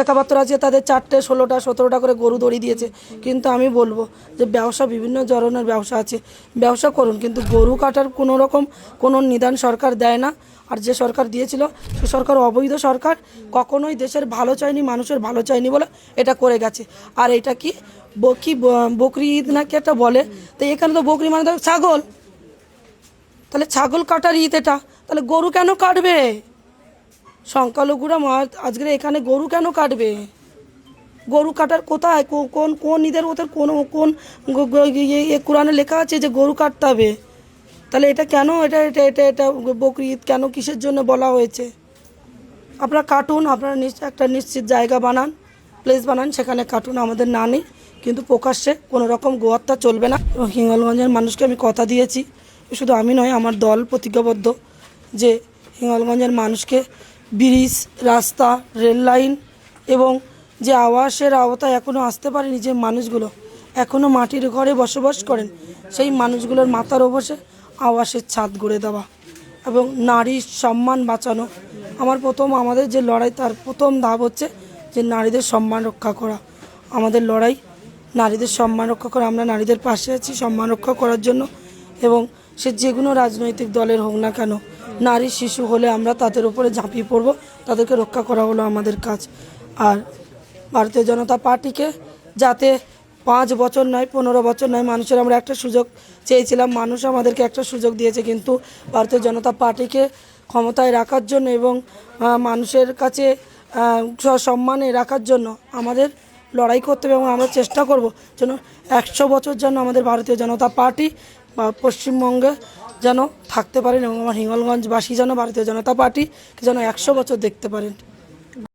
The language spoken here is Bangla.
প্রেক্ষাপত্র আছে, তাদের 4টে 16টা 17টা করে গরু দড়ি দিয়েছে। কিন্তু আমি বলবো যে ব্যবসা, বিভিন্ন ধরনের ব্যবসা আছে, ব্যবসা করুন, কিন্তু গরু কাটার কোনো রকম কোনো নিদান সরকার দেয় না। আর যে সরকার দিয়েছিল সে সরকার অবৈধ সরকার, কখনোই দেশের ভালো চায়নি, মানুষের ভালো চায়নি বলে এটা করে গেছে। আর এটা কি বকরি ঈদ নাকি একটা বলে, তো এখানে তো বকরি মানে তো ছাগল, তাহলে ছাগল কাটার ঈদ এটা, তাহলে গরু কেন কাটবে? সংখ্যালঘুরা আজকে এখানে গরু কেন কাটবে? গরু কাটার কোথায়, কোন কোন ঈদের ওদের কোন কোন কোরআনে লেখা আছে যে গরু কাটতে হবে? তাহলে এটা কেন, এটা এটা এটা এটা বকরি ঈদ কেন, কিসের জন্য বলা হয়েছে? আপনারা কাটুন, আপনারা একটা নিশ্চিত জায়গা বানান, প্লেস বানান, সেখানে কাটুন, আমাদের না নেই, কিন্তু প্রকাশ্যে কোনো রকম গোহত্যা চলবে না। হিঙ্গলগঞ্জের মানুষকে আমি কথা দিয়েছি, শুধু আমি নয়, আমার দল প্রতিজ্ঞাবদ্ধ যে হিঙ্গলগঞ্জের মানুষকে ব্রিজ, রাস্তা, রেল লাইন এবং যে আবাসের আওতায় এখনও আসতে পারেনি যে মানুষগুলো এখনও মাটির ঘরে বসবাস করেন, সেই মানুষগুলোর মাথার ওপরে আবাসের ছাদ গড়ে দেওয়া এবং নারীর সম্মান বাঁচানো। আমাদের যে লড়াই, তার প্রথম ধাপ হচ্ছে যে নারীদের সম্মান রক্ষা করা। আমাদের লড়াই নারীদের সম্মান রক্ষা করা, আমরা নারীদের পাশে আছি সম্মান রক্ষা করার জন্য। এবং সে যে কোনো রাজনৈতিক দলের হোক না কেন, নারী শিশু হলে আমরা তাদের উপরে ঝাঁপিয়ে পড়ব, তাদেরকে রক্ষা করা হলো আমাদের কাজ। আর ভারতীয় জনতা পার্টিকে যাতে 5 বছর নয়, 15 বছর নয়, মানুষের আমরা একটা সুযোগ চেয়েছিলাম, মানুষ আমাদেরকে একটা সুযোগ দিয়েছে, কিন্তু ভারতীয় জনতা পার্টিকে ক্ষমতায় রাখার জন্য এবং মানুষের কাছে সম্মানে রাখার জন্য আমাদের লড়াই করতে হবে এবং আমরা চেষ্টা করব যেন 100 বছর যেন আমাদের ভারতীয় জনতা পার্টি বা পশ্চিমবঙ্গে যেন থাকতে পারেন এবং আমার হিঙ্গলগঞ্জবাসী যেন ভারতীয় জনতা পার্টিকে যেন 100 বছর দেখতে পারেন।